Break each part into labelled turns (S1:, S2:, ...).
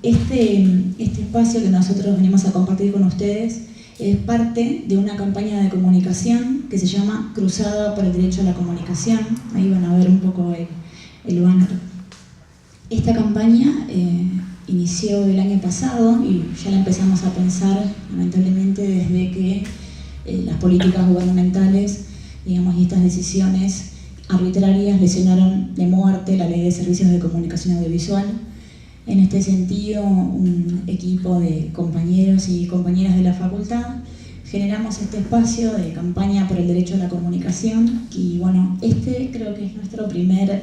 S1: este espacio que nosotros venimos a compartir con ustedes es parte de una campaña de comunicación que se llama Cruzada por el Derecho a la Comunicación. Ahí van a ver un poco el banner. Esta campaña inició el año pasado y ya la empezamos a pensar, lamentablemente, desde que las políticas gubernamentales, digamos, y estas decisiones arbitrarias lesionaron de muerte la Ley de Servicios de Comunicación Audiovisual. En este sentido, un equipo de compañeros y compañeras de la facultad generamos este espacio de campaña por el derecho a la comunicación y bueno, creo que es nuestro primer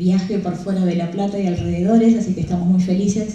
S1: viaje por fuera de La Plata y alrededores, así que estamos muy felices.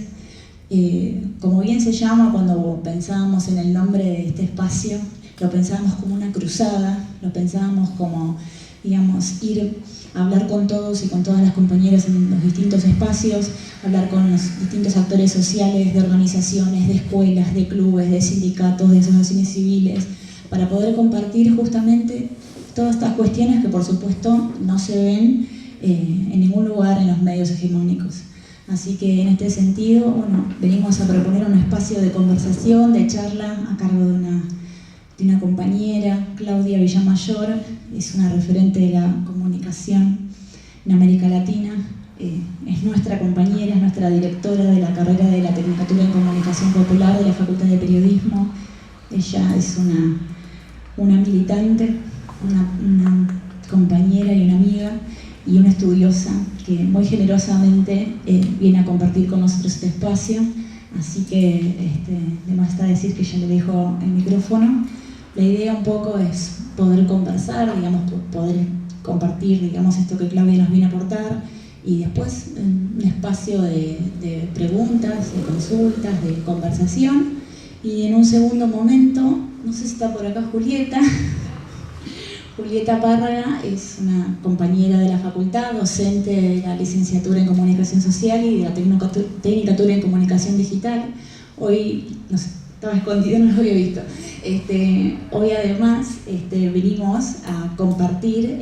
S1: Como bien se llama, cuando pensábamos en el nombre de este espacio, lo pensábamos como una cruzada, lo pensábamos como, digamos, ir a hablar con todos y con todas las compañeras en los distintos espacios, hablar con los distintos actores sociales, de organizaciones, de escuelas, de clubes, de sindicatos, de asociaciones civiles, para poder compartir justamente todas estas cuestiones que por supuesto no se ven en ningún lugar en los medios hegemónicos. Así que en este sentido, bueno, venimos a proponer un espacio de conversación, de charla a cargo de una compañera, Claudia Villamayor, es una referente de la comunicación en América Latina, es nuestra compañera, es nuestra directora de la carrera de la Tecnicatura en Comunicación Popular de la Facultad de Periodismo. Ella es una militante, una compañera y una amiga y una estudiosa que muy generosamente viene a compartir con nosotros este espacio. Así que de más está decir que ya le dejo el micrófono. La idea un poco es poder conversar, digamos, poder compartir, digamos, esto que Claudia nos viene a aportar y después un espacio de preguntas, de consultas, de conversación. Y en un segundo momento, no sé si está por acá Julieta. Julieta Párraga es una compañera de la facultad, docente de la licenciatura en Comunicación Social y de la Tecnicatura en Comunicación Digital. Hoy, no sé, estaba escondido, no lo había visto. Hoy además venimos a compartir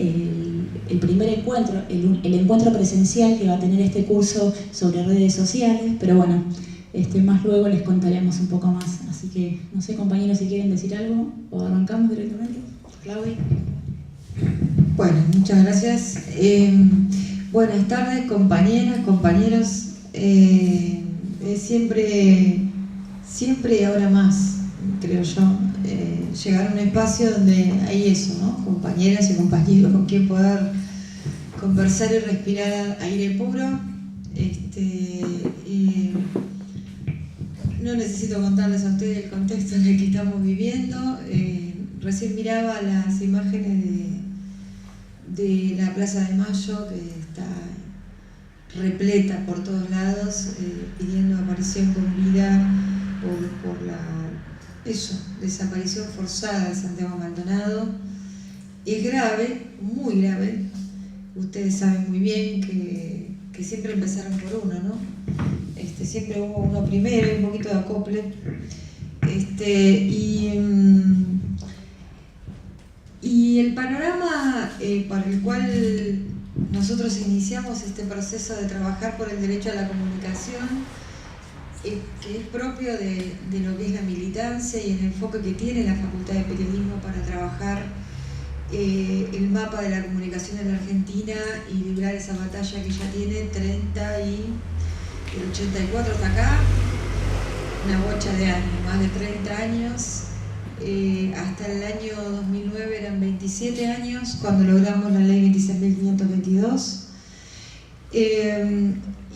S1: el primer encuentro, el encuentro presencial que va a tener este curso sobre redes sociales, pero bueno, más luego les contaremos un poco más. Así que, no sé, compañeros, si quieren decir algo o arrancamos directamente. Claudia.
S2: Bueno, muchas gracias. Buenas tardes, compañeras, compañeros. Siempre y ahora más, creo yo, llegar a un espacio donde hay eso, ¿no? Compañeras y compañeros con quien poder conversar y respirar aire puro. No necesito contarles a ustedes el contexto en el que estamos viviendo. Recién miraba las imágenes de la Plaza de Mayo, que está repleta por todos lados, pidiendo aparición con vida por la desaparición forzada de Santiago Maldonado. Es grave, muy grave. Ustedes saben muy bien que siempre empezaron por uno, ¿no? Siempre hubo uno primero, un poquito de acople. Y el panorama para el cual nosotros iniciamos este proceso de trabajar por el derecho a la comunicación, que es propio de lo que es la militancia y el enfoque que tiene la Facultad de Periodismo para trabajar el mapa de la comunicación en la Argentina y librar esa batalla que ya tiene 30 y el 84 hasta acá, una bocha de años, más de 30 años. Hasta el año 2009 eran 27 años cuando logramos la ley 26.522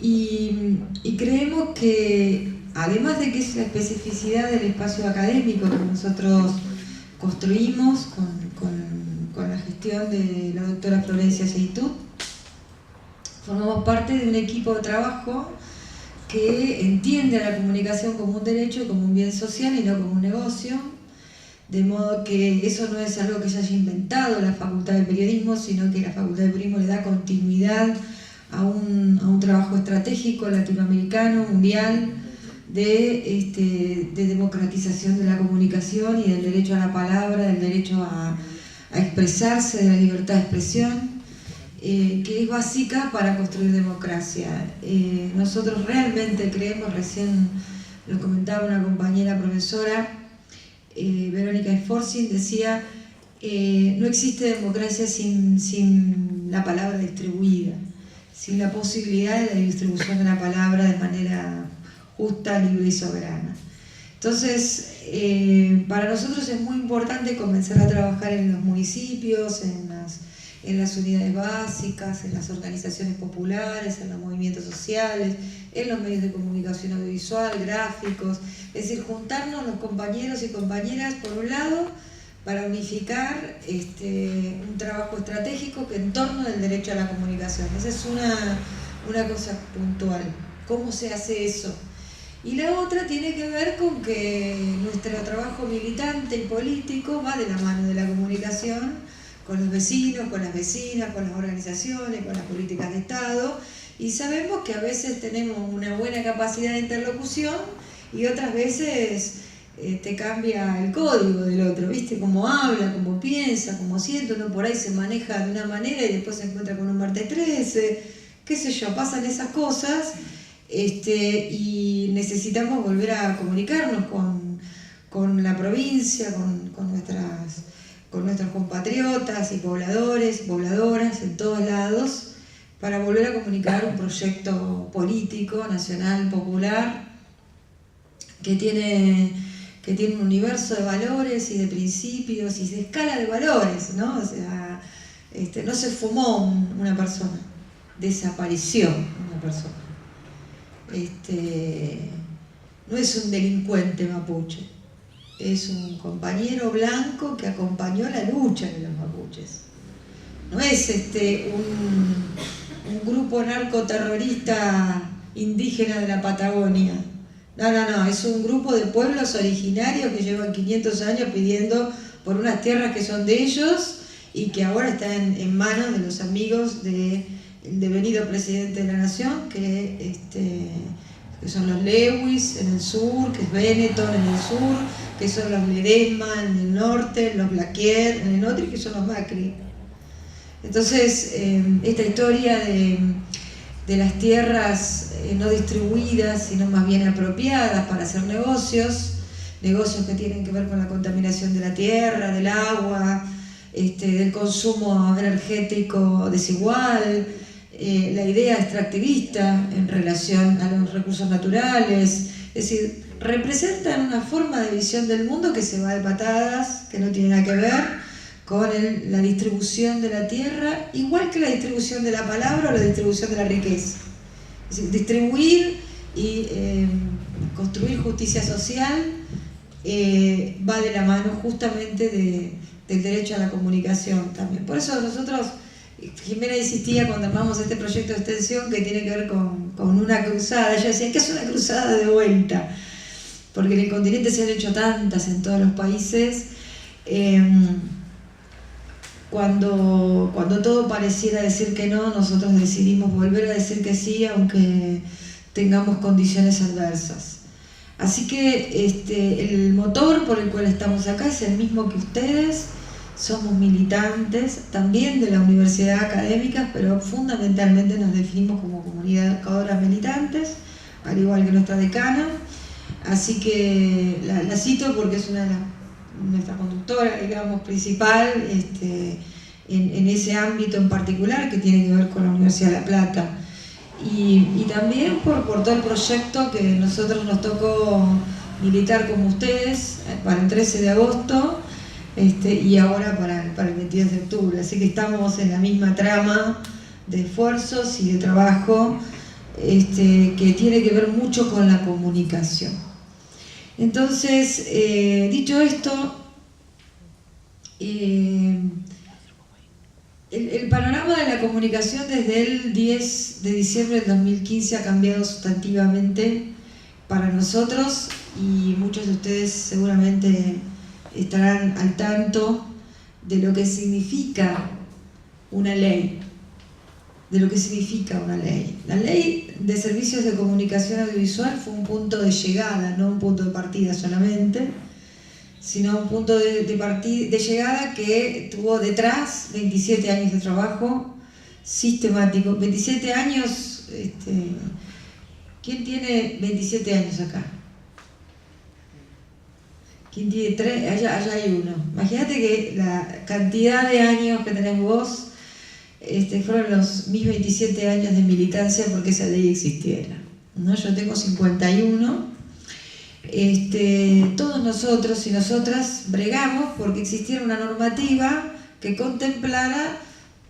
S2: y creemos que además de que es la especificidad del espacio académico que nosotros construimos con la gestión de la doctora Florencia Seytut, formamos parte de un equipo de trabajo que entiende a la comunicación como un derecho, como un bien social y no como un negocio. De modo que eso no es algo que se haya inventado la Facultad de Periodismo, sino que la Facultad de Periodismo le da continuidad a un trabajo estratégico latinoamericano, mundial, de democratización de la comunicación y del derecho a la palabra, del derecho a expresarse, de la libertad de expresión. que es básica para construir democracia. Nosotros realmente creemos, recién lo comentaba una compañera profesora, Verónica Sforzi, decía, no existe democracia sin la palabra distribuida, sin la posibilidad de la distribución de la palabra de manera justa, libre y soberana. Entonces, para nosotros es muy importante comenzar a trabajar en los municipios, en las unidades básicas, en las organizaciones populares, en los movimientos sociales, en los medios de comunicación audiovisual, gráficos, es decir, juntarnos los compañeros y compañeras por un lado para unificar un trabajo estratégico que en torno del derecho a la comunicación. Esa es una cosa puntual. ¿Cómo se hace eso? Y la otra tiene que ver con que nuestro trabajo militante y político va de la mano de la comunicación, con los vecinos, con las vecinas, con las organizaciones, con las políticas de Estado, y sabemos que a veces tenemos una buena capacidad de interlocución y otras veces te cambia el código del otro, ¿viste? Cómo habla, cómo piensa, cómo siente, uno por ahí se maneja de una manera y después se encuentra con un martes 13, qué sé yo, pasan esas cosas, y necesitamos volver a comunicarnos con la provincia, con nuestros compatriotas y pobladores y pobladoras en todos lados, para volver a comunicar un proyecto político, nacional, popular, que tiene un universo de valores y de principios y de escala de valores, ¿no? O sea, no se fumó una persona, desapareció una persona. No es un delincuente mapuche, es un compañero blanco que acompañó la lucha de los mapuches. No es un grupo narcoterrorista indígena de la Patagonia. No, es un grupo de pueblos originarios que llevan 500 años pidiendo por unas tierras que son de ellos y que ahora están en manos de los amigos del devenido presidente de la nación, que son los Lewis en el sur, que es Benetton en el sur, que son los Ledesma en el norte, los Blaquier en el norte y que son los Macri. Entonces, esta historia de las tierras no distribuidas, sino más bien apropiadas para hacer negocios que tienen que ver con la contaminación de la tierra, del agua, del consumo energético desigual, la idea extractivista en relación a los recursos naturales, es decir, representan una forma de visión del mundo que se va de patadas, que no tiene nada que ver con la distribución de la tierra, igual que la distribución de la palabra o la distribución de la riqueza. Es decir, distribuir y construir justicia social va de la mano justamente del derecho a la comunicación también. Por eso nosotros, Jimena insistía cuando armamos este proyecto de extensión que tiene que ver con una cruzada. Ella decía, ¿qué es una cruzada de vuelta? Porque en el continente se han hecho tantas en todos los países. Cuando todo pareciera decir que no, nosotros decidimos volver a decir que sí, aunque tengamos condiciones adversas. Así que el motor por el cual estamos acá es el mismo que ustedes. Somos militantes también de la universidad académica, pero fundamentalmente nos definimos como comunidad de educadoras militantes, al igual que nuestra decana. Así que la cito porque es nuestra conductora, digamos, principal en ese ámbito en particular que tiene que ver con la Universidad de La Plata. Y también por todo el proyecto que nosotros nos tocó militar como ustedes para el 13 de agosto y ahora para el 22 de octubre. Así que estamos en la misma trama de esfuerzos y de trabajo que tiene que ver mucho con la comunicación. Entonces, dicho esto, el panorama de la comunicación desde el 10 de diciembre del 2015 ha cambiado sustantivamente para nosotros y muchos de ustedes seguramente estarán al tanto de lo que significa una ley. La ley de servicios de comunicación audiovisual fue un punto de llegada, no un punto de partida solamente, sino un punto de llegada que tuvo detrás 27 años de trabajo sistemático. 27 años, ¿quién tiene 27 años acá? ¿Quién tiene 3? Allá hay uno. Imagínate que la cantidad de años que tenés vos fueron mis 27 años de militancia porque esa ley existiera, ¿no? Yo tengo 51. Todos nosotros y nosotras bregamos porque existiera una normativa que contemplara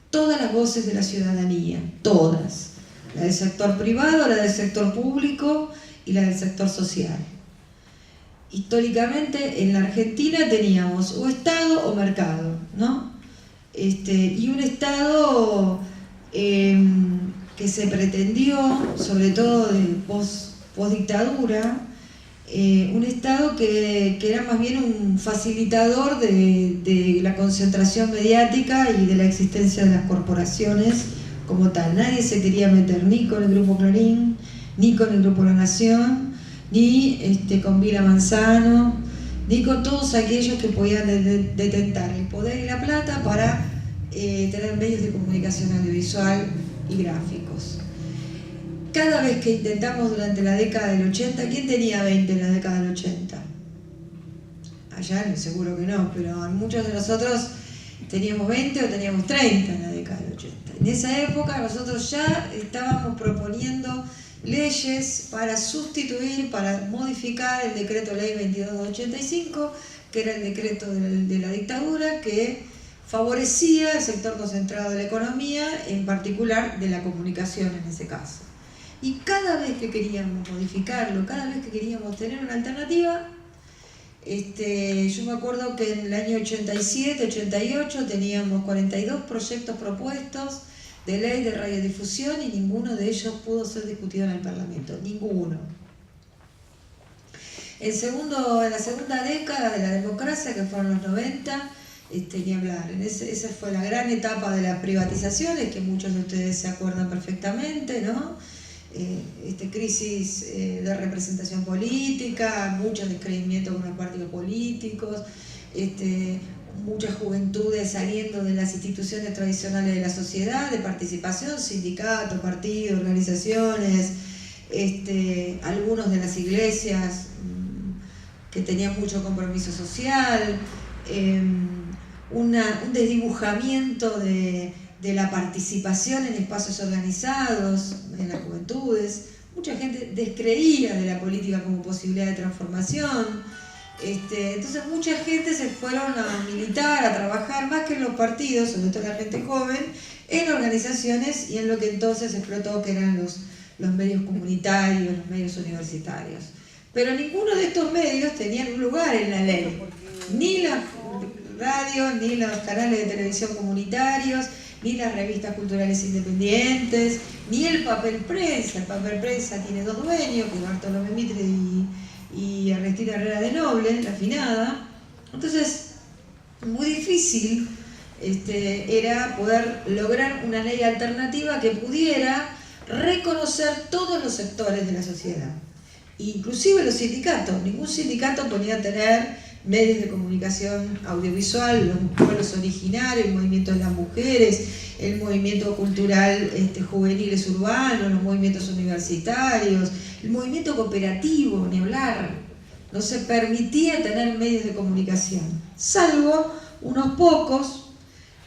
S2: todas las voces de la ciudadanía, todas, la del sector privado, la del sector público y la del sector social. Históricamente en la Argentina teníamos o Estado o mercado, ¿no? Y un Estado que se pretendió, sobre todo de post-dictadura, un Estado que era más bien un facilitador de la concentración mediática y de la existencia de las corporaciones como tal. Nadie se quería meter ni con el Grupo Clarín, ni con el Grupo La Nación, ni con Vila Manzano, ni con todos aquellos que podían detentar el poder y la plata para tener medios de comunicación audiovisual y gráficos. Cada vez que intentamos durante la década del 80, ¿quién tenía 20 en la década del 80? Allá seguro que no, pero muchos de nosotros teníamos 20 o teníamos 30 en la década del 80. En esa época nosotros ya estábamos proponiendo leyes para sustituir, para modificar el decreto ley 22/85, que era el decreto de la dictadura que favorecía el sector concentrado de la economía, en particular de la comunicación en ese caso. Y cada vez que queríamos modificarlo, cada vez que queríamos tener una alternativa, yo me acuerdo que en el año 87, 88 teníamos 42 proyectos propuestos de ley de radiodifusión y ninguno de ellos pudo ser discutido en el Parlamento, ninguno. En la segunda década de la democracia, que fueron los 90, ni hablar. Esa fue la gran etapa de las privatizaciones, que muchos de ustedes se acuerdan perfectamente, ¿no? Crisis de representación política, mucho descreimiento con los partidos políticos, muchas juventudes saliendo de las instituciones tradicionales de la sociedad, de participación, sindicatos, partidos, organizaciones, algunos de las iglesias que tenían mucho compromiso social, un desdibujamiento de la participación en espacios organizados, en las juventudes. Mucha gente descreía de la política como posibilidad de transformación. Entonces mucha gente se fueron a militar, a trabajar, más que en los partidos, sobre todo la gente joven, en organizaciones y en lo que entonces explotó, que eran los medios comunitarios, los medios universitarios. Pero ninguno de estos medios tenían un lugar en la ley. Ni la radio, ni los canales de televisión comunitarios, ni las revistas culturales independientes, ni el papel prensa. El papel prensa tiene dos dueños, que es Bartolomé Mitre y Ernestina Herrera de Noble, la afinada. Entonces, muy difícil era poder lograr una ley alternativa que pudiera reconocer todos los sectores de la sociedad, inclusive los sindicatos. Ningún sindicato podía tener medios de comunicación audiovisual, los pueblos originarios, el movimiento de las mujeres, el movimiento cultural juveniles urbanos, los movimientos universitarios, el movimiento cooperativo, ni hablar. No se permitía tener medios de comunicación, salvo unos pocos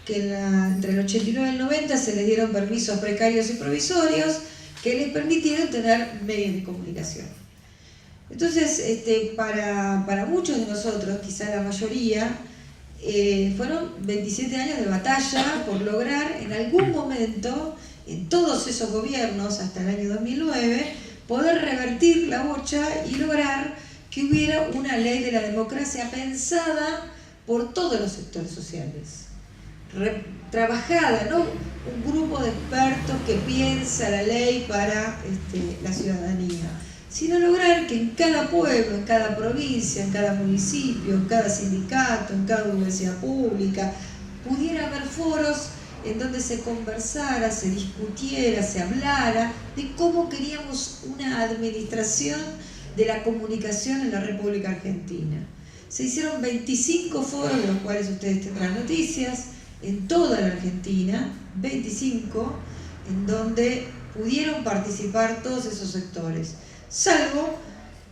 S2: que entre el 89 y el 90 se les dieron permisos precarios y provisorios que les permitieron tener medios de comunicación. Entonces, para muchos de nosotros, quizá la mayoría, fueron 27 años de batalla por lograr en algún momento, en todos esos gobiernos hasta el año 2009, poder revertir la bocha y lograr que hubiera una ley de la democracia pensada por todos los sectores sociales, trabajada, no un grupo de expertos que piensa la ley para la ciudadanía, sino lograr que en cada pueblo, en cada provincia, en cada municipio, en cada sindicato, en cada universidad pública, pudiera haber foros en donde se conversara, se discutiera, se hablara de cómo queríamos una administración de la comunicación en la República Argentina. Se hicieron 25 foros, de los cuales ustedes tendrán noticias, en toda la Argentina, 25, en donde pudieron participar todos esos sectores, salvo,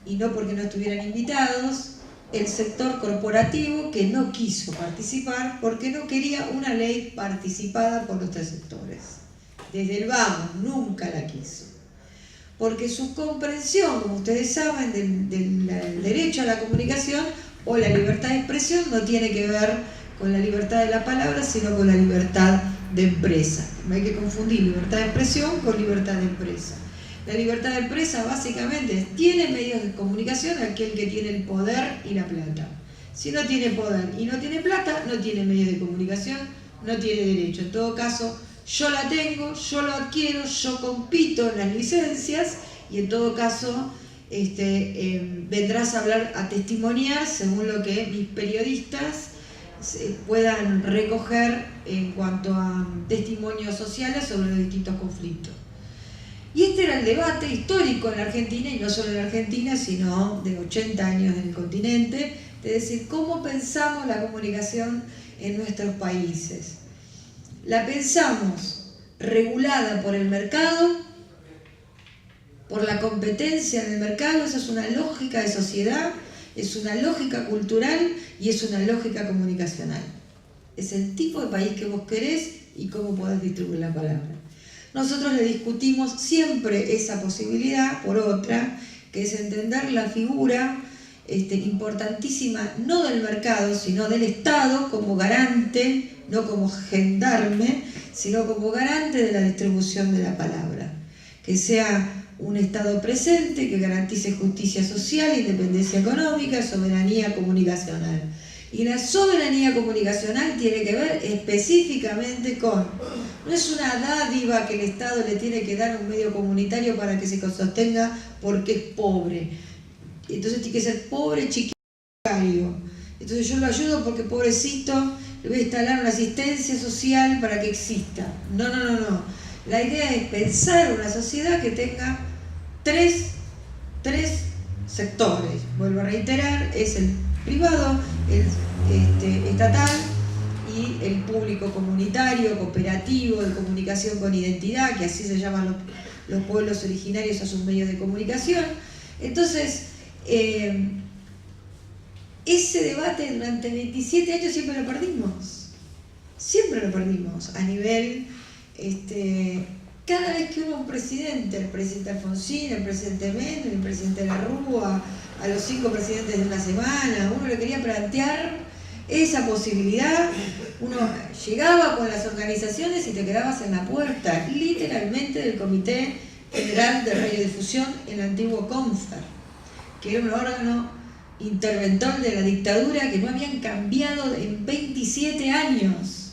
S2: y no porque no estuvieran invitados, el sector corporativo que no quiso participar porque no quería una ley participada por los tres sectores. Desde el vamos, nunca la quiso. Porque su comprensión, como ustedes saben, del derecho a la comunicación o la libertad de expresión no tiene que ver con la libertad de la palabra, sino con la libertad de empresa. No hay que confundir libertad de expresión con libertad de empresa. La libertad de empresa básicamente tiene medios de comunicación aquel que tiene el poder y la plata. Si no tiene poder y no tiene plata, no tiene medios de comunicación, no tiene derecho. En todo caso, yo la tengo, yo lo adquiero, yo compito en las licencias y en todo caso vendrás a hablar, a testimoniar según lo que mis periodistas puedan recoger en cuanto a testimonios sociales sobre los distintos conflictos. Y este era el debate histórico en la Argentina, y no solo en la Argentina, sino de 80 años en el continente, de decir cómo pensamos la comunicación en nuestros países. La pensamos regulada por el mercado, por la competencia en el mercado, esa es una lógica de sociedad, es una lógica cultural y es una lógica comunicacional. Es el tipo de país que vos querés y cómo podés distribuir la palabra. Nosotros le discutimos siempre esa posibilidad por otra, que es entender la figura importantísima, no del mercado, sino del Estado como garante, no como gendarme, sino como garante de la distribución de la palabra. Que sea un Estado presente, que garantice justicia social, independencia económica, soberanía comunicacional. Y la soberanía comunicacional tiene que ver específicamente con, no es una dádiva que el Estado le tiene que dar a un medio comunitario para que se sostenga porque es pobre. Entonces tiene que ser pobre, chiquito, entonces yo lo ayudo porque pobrecito, le voy a instalar una asistencia social para que exista. No. La idea es pensar una sociedad que tenga tres sectores. Vuelvo a reiterar, es el privado, el estatal y el público comunitario, cooperativo, de comunicación con identidad, que así se llaman los pueblos originarios a sus medios de comunicación. Entonces, ese debate durante 27 años siempre lo perdimos a nivel, cada vez que hubo un presidente, el presidente Alfonsín, el presidente Menem, el presidente Larrúa, a los 5 presidentes de una semana, uno le quería plantear esa posibilidad, uno llegaba con las organizaciones y te quedabas en la puerta, literalmente, del Comité Federal de Radiodifusión, el antiguo CONFER, que era un órgano interventor de la dictadura que no habían cambiado en 27 años.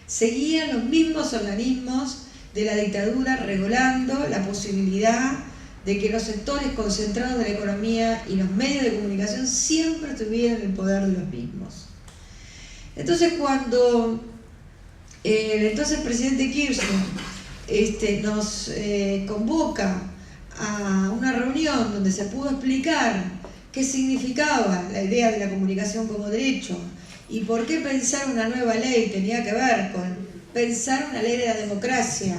S2: Seguían los mismos organismos de la dictadura regulando la posibilidad de que los sectores concentrados de la economía y los medios de comunicación siempre tuvieran el poder de los mismos. Entonces, cuando el entonces presidente Kirchner nos convoca a una reunión donde se pudo explicar qué significaba la idea de la comunicación como derecho y por qué pensar una nueva ley tenía que ver con pensar una ley de la democracia,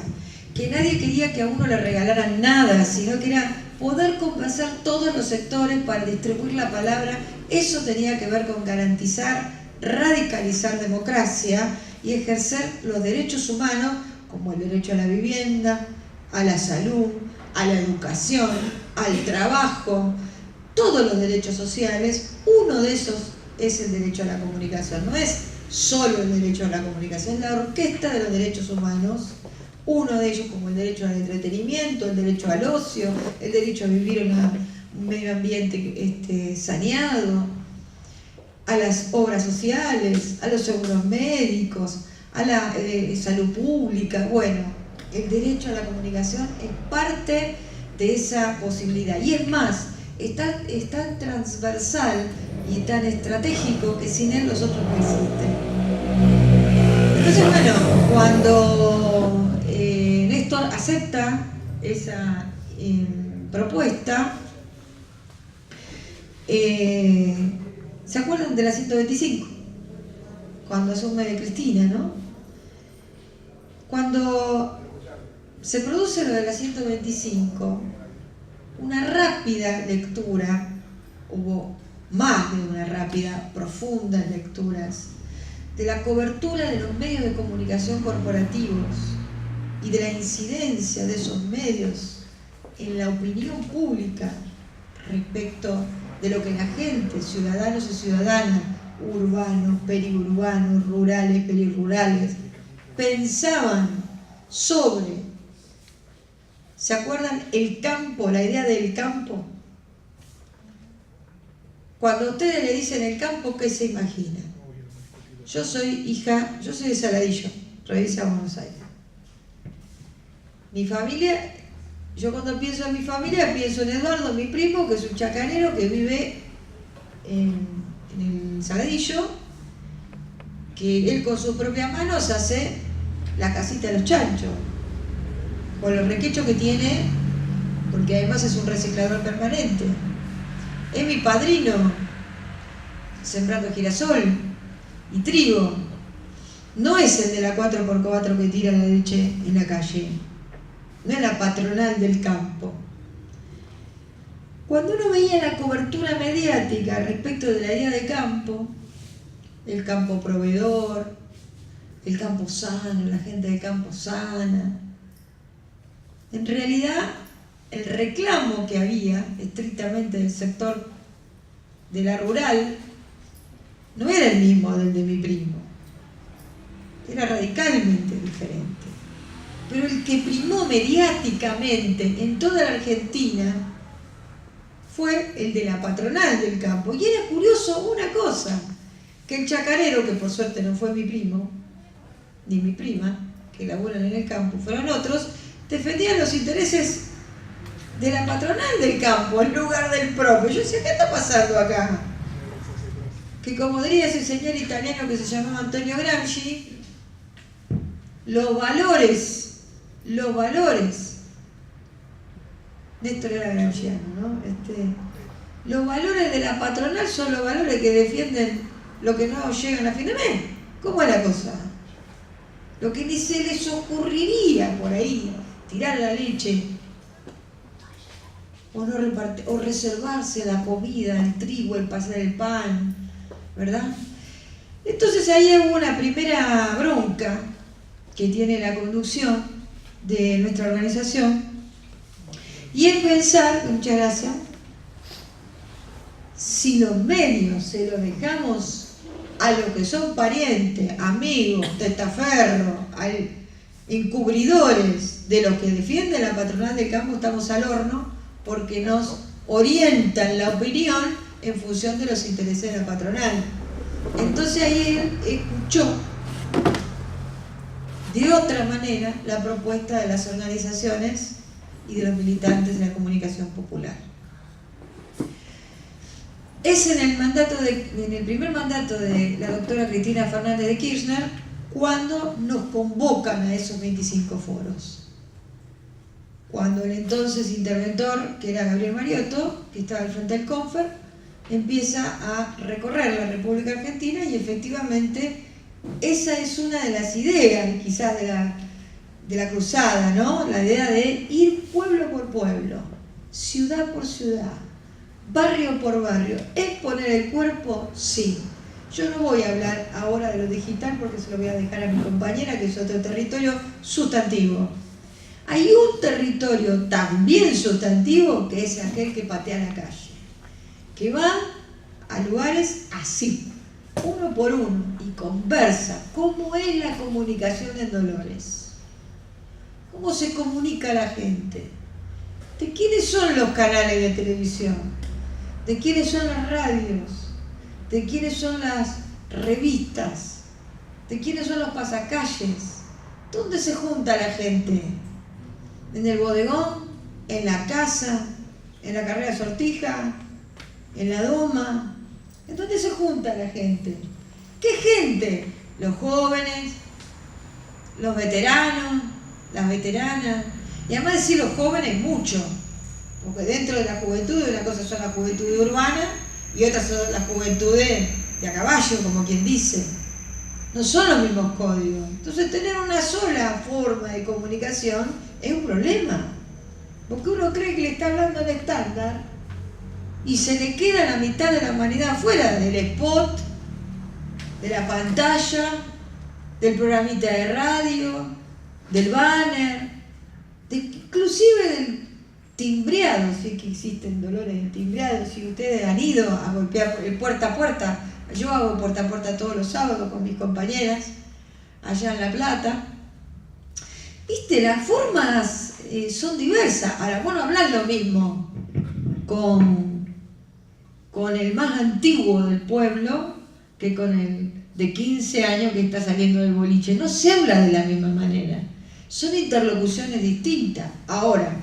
S2: que nadie quería que a uno le regalaran nada, sino que era poder convencer todos los sectores para distribuir la palabra. Eso tenía que ver con garantizar, radicalizar democracia y ejercer los derechos humanos, como el derecho a la vivienda, a la salud, a la educación, al trabajo, todos los derechos sociales. Uno de esos es el derecho a la comunicación, no es solo el derecho a la comunicación, es la orquesta de los derechos humanos, uno de ellos como el derecho al entretenimiento, el derecho al ocio, el derecho a vivir en un medio ambiente saneado, a las obras sociales, a los seguros médicos, a la salud pública. Bueno, el derecho a la comunicación es parte de esa posibilidad. Y es más, es tan transversal y tan estratégico que sin él los otros no existen. Entonces, bueno, cuando Néstor acepta esa propuesta, ¿se acuerdan de la 125? Cuando asume Cristina, ¿no? Cuando se produce lo de la 125, una rápida lectura, hubo más de una rápida, profundas lecturas, de la cobertura de los medios de comunicación corporativos y de la incidencia de esos medios en la opinión pública respecto de lo que la gente, ciudadanos y ciudadanas, urbanos, periurbanos, rurales, perirurales, pensaban sobre, ¿se acuerdan? El campo, la idea del campo. Cuando ustedes le dicen el campo, ¿qué se imaginan? Yo soy de Saladillo, provincia de Buenos Aires. Mi familia, yo cuando pienso en mi familia, pienso en Eduardo, mi primo, que es un chacarero que vive en el Saladillo, que él con sus propias manos hace la casita de los chanchos, con los requechos que tiene, porque además es un reciclador permanente. Es mi padrino, sembrando girasol y trigo. No es el de la 4x4 que tira la leche en la calle. No es la patronal del campo. Cuando uno veía la cobertura mediática respecto de la idea de campo, el campo proveedor, el campo sano, la gente de campo sana, en realidad el reclamo que había estrictamente del sector de la rural no era el mismo del de mi primo, era radicalmente diferente. Pero el que primó mediáticamente en toda la Argentina fue el de la patronal del campo. Y era curioso una cosa, que el chacarero, que por suerte no fue mi primo, ni mi prima, que laburan en el campo, fueron otros, defendían los intereses de la patronal del campo en lugar del propio. Yo decía, ¿qué está pasando acá? Que como diría ese señor italiano que se llamaba Antonio Gramsci, los valores, Néstor era gramsciano, ¿no? Los valores de la patronal son los valores que defienden lo que no llegan a fin de mes. ¿Cómo es la cosa? Lo que ni se les ocurriría por ahí, tirar la leche o no repartir, o reservarse la comida, el trigo, el pasar el pan, ¿verdad? Entonces ahí hubo una primera bronca que tiene la conducción de nuestra organización, y es pensar, muchas gracias, si los medios se los dejamos a los que son parientes, amigos, testaferros, encubridores de los que defienden la patronal del campo, estamos al horno, porque nos orientan la opinión en función de los intereses de la patronal. Entonces ahí él escuchó de otra manera la propuesta de las organizaciones y de los militantes de la comunicación popular. Es en el primer mandato de la doctora Cristina Fernández de Kirchner cuando nos convocan a esos 25 foros. Cuando el entonces interventor, que era Gabriel Mariotto, que estaba al frente del CONFER, empieza a recorrer la República Argentina, y efectivamente esa es una de las ideas, quizás, de la cruzada, ¿no? La idea de ir pueblo por pueblo, ciudad por ciudad, barrio por barrio. ¿Es poner el cuerpo? Sí. Yo no voy a hablar ahora de lo digital porque se lo voy a dejar a mi compañera, que es otro territorio sustantivo. Hay un territorio también sustantivo que es aquel que patea la calle, que va a lugares así, uno por uno, y conversa. ¿Cómo es la comunicación en Dolores? ¿Cómo se comunica la gente? ¿De quiénes son los canales de televisión? ¿De quiénes son las radios? ¿De quiénes son las revistas? ¿De quiénes son los pasacalles? ¿Dónde se junta la gente? ¿En el bodegón? ¿En la casa? ¿En la carrera Sortija? ¿En la doma? ¿En dónde se junta la gente? ¿Qué gente? Los jóvenes, los veteranos, las veteranas. Y además decir los jóvenes, mucho. Porque dentro de la juventud, una cosa son las juventudes urbanas y otras son las juventudes de a caballo, como quien dice. no son los mismos códigos. Entonces tener una sola forma de comunicación es un problema, porque uno cree que le está hablando en estándar y se le queda la mitad de la humanidad fuera del spot, de la pantalla, del programita de radio, del banner, inclusive del timbreado, sí que existen dolores de timbreado. Si ustedes han ido a golpear puerta a puerta, yo hago puerta a puerta todos los sábados con mis compañeras allá en La Plata. Viste, las formas son diversas. Ahora, vos no hablás lo mismo con el más antiguo del pueblo que con el de 15 años que está saliendo del boliche. No se habla de la misma manera. Son interlocuciones distintas. Ahora,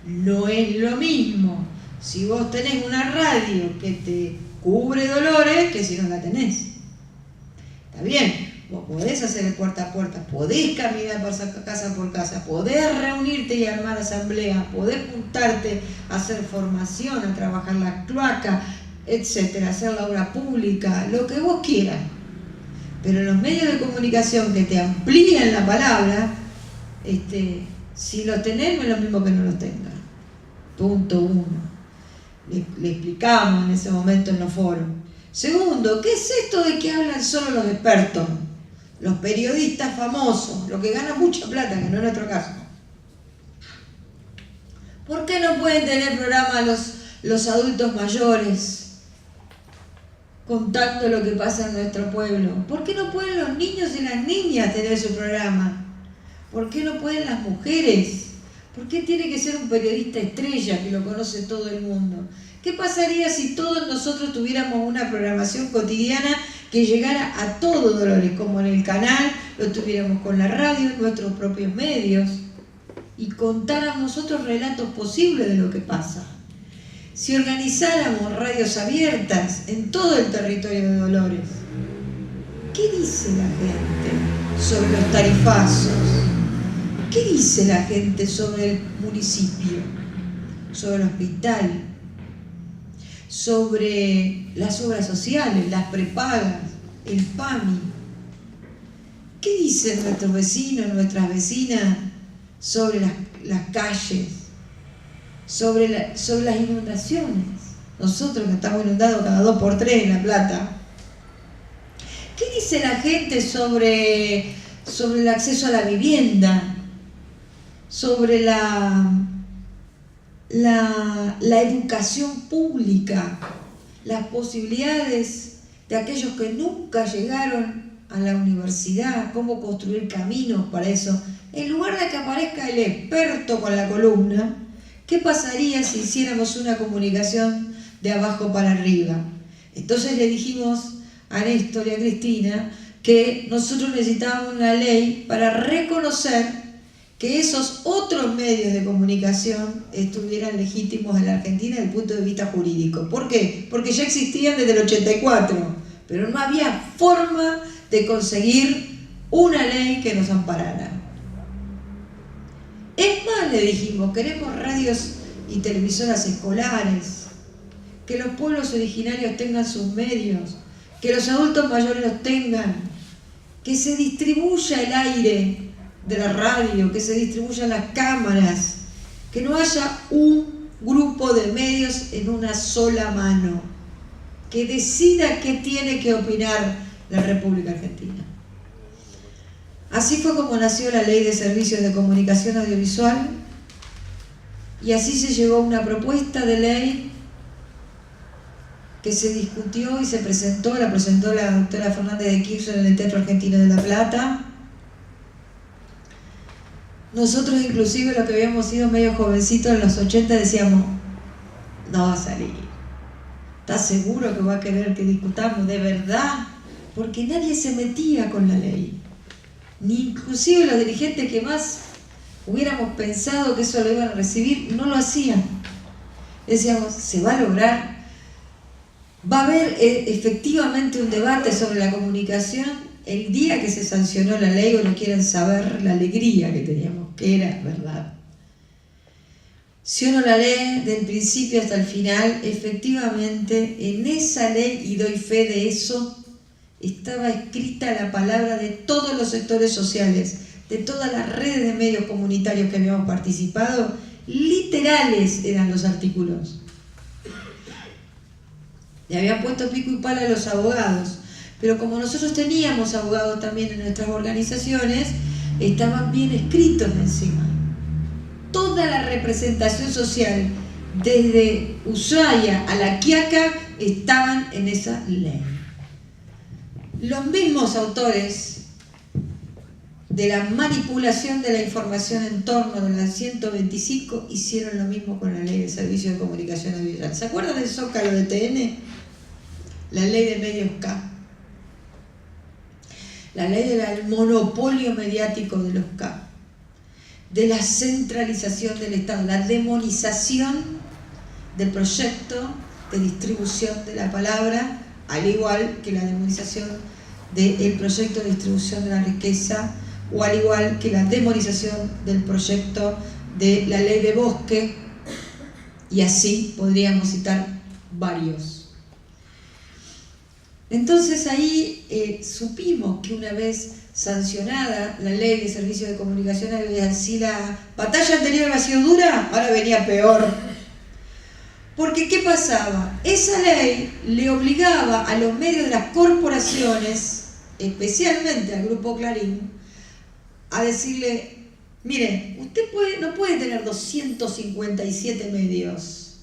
S2: no es lo mismo si vos tenés una radio que te cubre Dolores que si no la tenés. Está bien, vos podés hacer el puerta a puerta, podés caminar casa por casa, podés reunirte y armar asamblea, podés juntarte a hacer formación, a trabajar la cloaca, etcétera, hacer la obra pública, lo que vos quieras. Pero los medios de comunicación que te amplían la palabra, si los tenés no es lo mismo que no los tengas. Punto uno. Le explicamos en ese momento en los foros. Segundo, ¿qué es esto de que hablan solo los expertos? Los periodistas famosos, los que ganan mucha plata, que no es nuestro caso. ¿Por qué no pueden tener programa los adultos mayores contando lo que pasa en nuestro pueblo? ¿Por qué no pueden los niños y las niñas tener su programa? ¿Por qué no pueden las mujeres? ¿Por qué tiene que ser un periodista estrella que lo conoce todo el mundo? ¿Qué pasaría si todos nosotros tuviéramos una programación cotidiana que llegara a todo Dolores, como en el canal, lo tuviéramos con la radio, en nuestros propios medios, y contáramos otros relatos posibles de lo que pasa? Si organizáramos radios abiertas en todo el territorio de Dolores, ¿qué dice la gente sobre los tarifazos? ¿Qué dice la gente sobre el municipio, sobre el hospital, sobre las obras sociales, las prepagas, el PAMI? ¿Qué dicen nuestros vecinos, nuestras vecinas sobre las calles, sobre las inundaciones? Nosotros que estamos inundados cada 2 por 3 en La Plata. ¿Qué dice la gente sobre el acceso a la vivienda? Sobre la educación pública, las posibilidades de aquellos que nunca llegaron a la universidad, cómo construir caminos para eso. En lugar de que aparezca el experto con la columna, ¿qué pasaría si hiciéramos una comunicación de abajo para arriba? Entonces le dijimos a Néstor y a Cristina que nosotros necesitábamos una ley para reconocer que esos otros medios de comunicación estuvieran legítimos en la Argentina desde el punto de vista jurídico. ¿Por qué? Porque ya existían desde el 84, pero no había forma de conseguir una ley que nos amparara. Es más, le dijimos, queremos radios y televisoras escolares, que los pueblos originarios tengan sus medios, que los adultos mayores los tengan, que se distribuya el aire de la radio, que se distribuyan las cámaras, que no haya un grupo de medios en una sola mano, que decida qué tiene que opinar la República Argentina. Así fue como nació la Ley de Servicios de Comunicación Audiovisual y así se llegó a una propuesta de ley que se discutió y se presentó, la presentó la doctora Fernández de Kirchner en el Teatro Argentino de La Plata. Nosotros inclusive los que habíamos sido medio jovencitos en los 80 decíamos, no va a salir. ¿Estás seguro que va a querer que discutamos de verdad? Porque nadie se metía con la ley. Ni inclusive los dirigentes que más hubiéramos pensado que eso lo iban a recibir, no lo hacían. Decíamos, ¿se va a lograr? ¿Va a haber efectivamente un debate sobre la comunicación? El día que se sancionó la ley, o no quieren saber la alegría que teníamos, que era verdad. Si uno la lee del principio hasta el final, efectivamente en esa ley, y doy fe de eso, estaba escrita la palabra de todos los sectores sociales, de todas las redes de medios comunitarios que habíamos participado. Literales eran los artículos. Le habían puesto pico y pala a los abogados, pero como nosotros teníamos abogados también en nuestras organizaciones, estaban bien escritos encima. Toda la representación social, desde Ushuaia a La Quiaca, estaban en esa ley. Los mismos autores de la manipulación de la información en torno de la 125 hicieron lo mismo con la Ley de Servicios de Comunicación Audiovisual. ¿Se acuerdan del Zócalo de TN? La Ley de Medios K. La ley del monopolio mediático de los K. De la centralización del Estado, la demonización del proyecto de distribución de la palabra, al igual que la demonización del proyecto de distribución de la riqueza, o al igual que la demonización del proyecto de la ley de bosque, y así podríamos citar varios. Entonces ahí supimos que una vez sancionada la ley de servicios de comunicación, si la batalla anterior había sido dura, ahora venía peor. Porque ¿qué pasaba? Esa ley le obligaba a los medios de las corporaciones, especialmente al Grupo Clarín, a decirle, mire, usted no puede tener 257 medios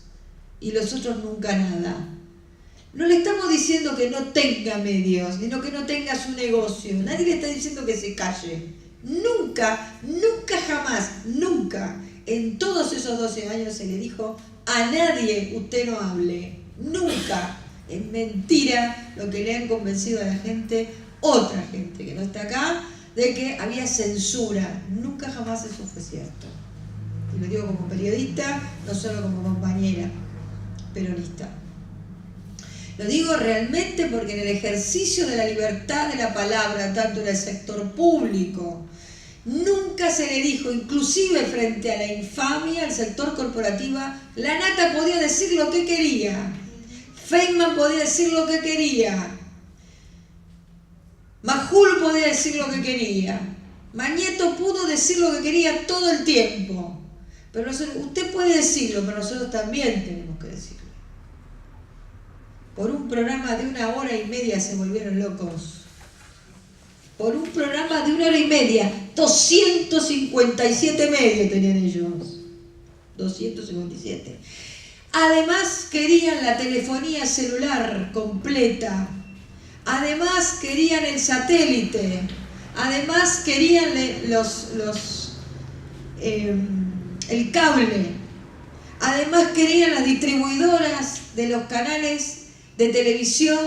S2: y los otros nunca nada. No le estamos diciendo que no tenga medios, sino que no tenga su negocio. Nadie le está diciendo que se calle. Nunca, nunca jamás, nunca, en todos esos 12 años se le dijo a nadie, usted no hable. Nunca. Es mentira lo que le han convencido a la gente, otra gente que no está acá, de que había censura. Nunca jamás eso fue cierto. Y lo digo como periodista, no solo como compañera peronista. Lo digo realmente porque en el ejercicio de la libertad de la palabra, tanto en el sector público, nunca se le dijo, inclusive frente a la infamia del sector corporativo, la Nata podía decir lo que quería, Feynman podía decir lo que quería, Majul podía decir lo que quería, Mañeto pudo decir lo que quería todo el tiempo. Pero nosotros, usted puede decirlo, pero nosotros también tenemos que decirlo. Por un programa de 1 hora y media se volvieron locos. Por un programa de 1 hora y media, 257 medios tenían ellos. 257. Además querían la telefonía celular completa. Además querían el satélite. Además querían el cable. Además querían las distribuidoras de los canales de televisión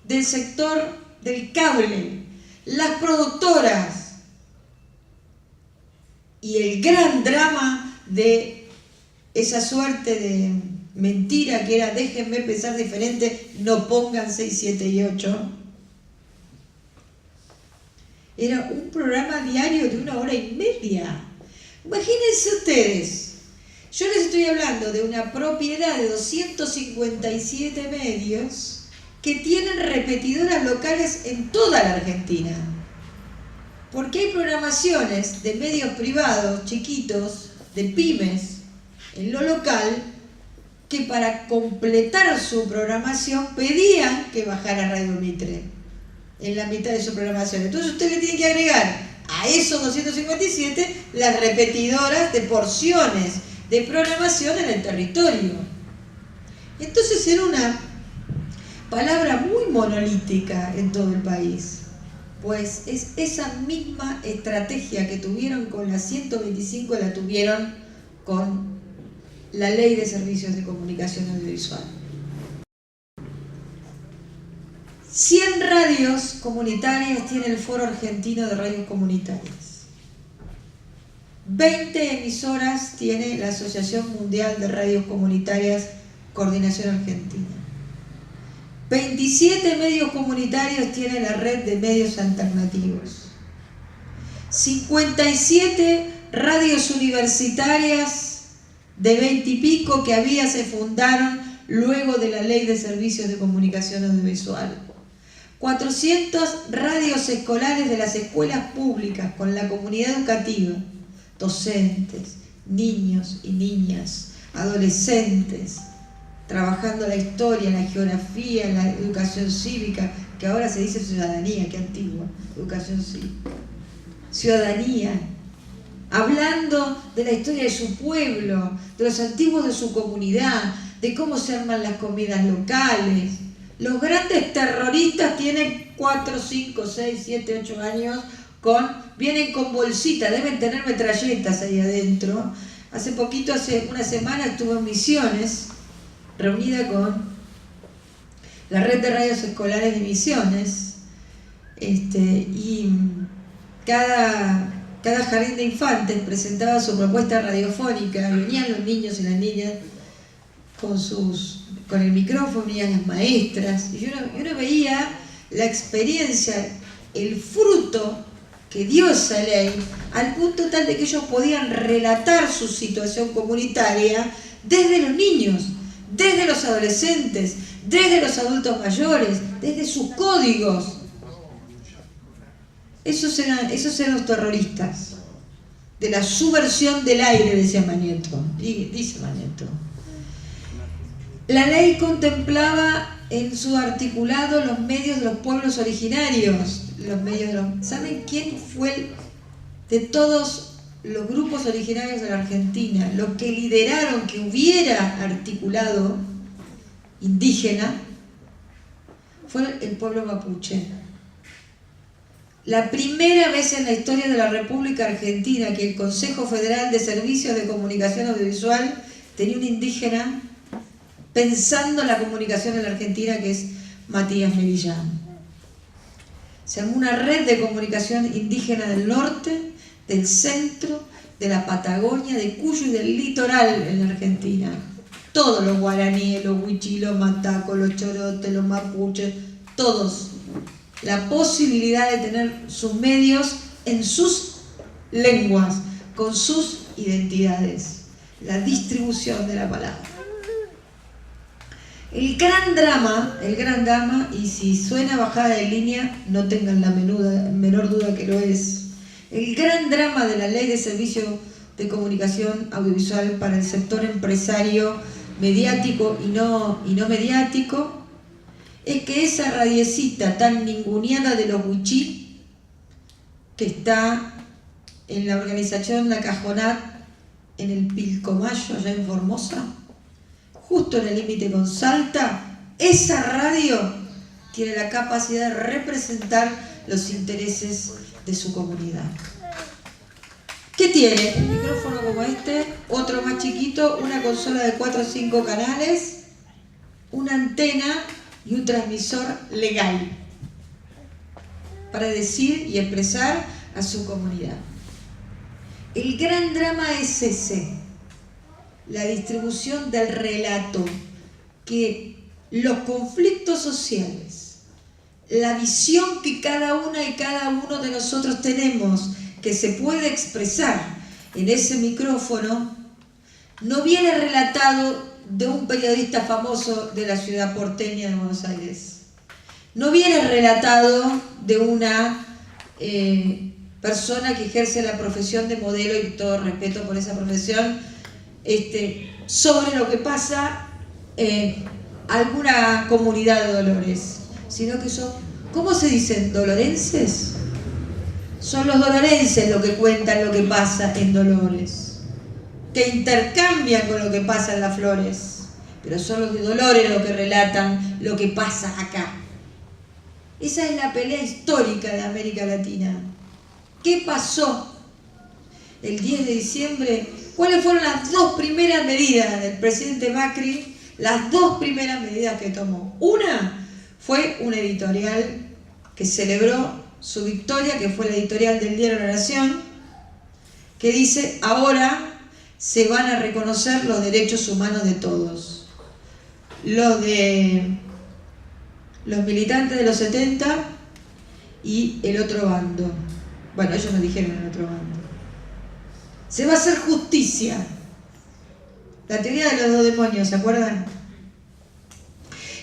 S2: del sector del cable, las productoras, y el gran drama de esa suerte de mentira que era déjenme pensar diferente, no pongan 6, 7 y 8. Era un programa diario de 1 hora y media. Imagínense ustedes. Yo les estoy hablando de una propiedad de 257 medios que tienen repetidoras locales en toda la Argentina. Porque hay programaciones de medios privados, chiquitos, de pymes, en lo local, que para completar su programación pedían que bajara Radio Mitre en la mitad de su programación. Entonces usted le tiene que agregar a esos 257 las repetidoras de porciones de programación en el territorio. Entonces era una palabra muy monolítica en todo el país, pues es esa misma estrategia que tuvieron con la 125, la tuvieron con la Ley de Servicios de Comunicación Audiovisual. 100 radios comunitarias tiene el Foro Argentino de Radios Comunitarias. 20 emisoras tiene la Asociación Mundial de Radios Comunitarias, Coordinación Argentina. 27 medios comunitarios tiene la Red de Medios Alternativos. 57 radios universitarias de 20 y pico que se fundaron luego de la Ley de Servicios de Comunicación Audiovisual. 400 radios escolares de las escuelas públicas con la comunidad educativa, docentes, niños y niñas, adolescentes, trabajando la historia, la geografía, la educación cívica, que ahora se dice ciudadanía, qué antigua, educación cívica. Ciudadanía, hablando de la historia de su pueblo, de los antiguos de su comunidad, de cómo se arman las comidas locales. Los grandes terroristas tienen 4, 5, 6, 7, 8 años, vienen con bolsitas, deben tener metralletas ahí adentro. Hace poquito, hace una semana, estuve en Misiones, reunida con la red de radios escolares de Misiones, y cada jardín de infantes presentaba su propuesta radiofónica, venían los niños y las niñas con el micrófono, venían las maestras, y uno veía la experiencia, el fruto que dio esa ley, al punto tal de que ellos podían relatar su situación comunitaria desde los niños, desde los adolescentes, desde los adultos mayores, desde sus códigos. Esos eran los terroristas, de la subversión del aire, decía Mañeto, dice Mañeto. La ley contemplaba en su articulado los medios de los pueblos originarios, ¿saben quién fue de todos los grupos originarios de la Argentina, los que lideraron que hubiera articulado indígena? Fue el pueblo mapuche. La primera vez en la historia de la República Argentina que el Consejo Federal de Servicios de Comunicación Audiovisual tenía un indígena pensando en la comunicación en la Argentina, que es Matías Merillán. Se armó una red de comunicación indígena del norte, del centro, de la Patagonia, de Cuyo y del litoral en la Argentina. Todos los guaraníes, los huichí, los matacos, los chorotes, los mapuches, todos. La posibilidad de tener sus medios en sus lenguas, con sus identidades. La distribución de la palabra. El gran drama, y si suena bajada de línea, no tengan la menor duda que lo es. El gran drama de la Ley de Servicio de Comunicación Audiovisual para el sector empresario mediático y no mediático es que esa radiecita tan ninguneada de los huichí, que está en la organización La Cajonat, en el Pilcomayo, allá en Formosa, justo en el límite con Salta, esa radio tiene la capacidad de representar los intereses de su comunidad. ¿Qué tiene? Un micrófono como este, otro más chiquito, una consola de 4 o 5 canales, una antena y un transmisor legal para decir y expresar a su comunidad. El gran drama es ese, la distribución del relato, que los conflictos sociales, la visión que cada una y cada uno de nosotros tenemos, que se puede expresar en ese micrófono, no viene relatado de un periodista famoso de la ciudad porteña de Buenos Aires. No viene relatado de una persona que ejerce la profesión de modelo, y todo respeto por esa profesión, sobre lo que pasa en alguna comunidad de Dolores, sino que son, ¿cómo se dicen? ¿Dolorenses? Son los dolorenses los que cuentan lo que pasa en Dolores, que intercambian con lo que pasa en Las Flores, pero son los de Dolores los que relatan lo que pasa acá. Esa es la pelea histórica de América Latina. ¿Qué pasó el 10 de diciembre? ¿Cuáles fueron las 2 primeras medidas del presidente Macri? Las 2 primeras medidas que tomó. Una fue un editorial que celebró su victoria, que fue la editorial del diario La Nación, que dice: ahora se van a reconocer los derechos humanos de todos. Los de los militantes de los 70 y el otro bando. Bueno, ellos nos dijeron el otro bando. Se va a hacer justicia. La teoría de los 2 demonios, ¿se acuerdan?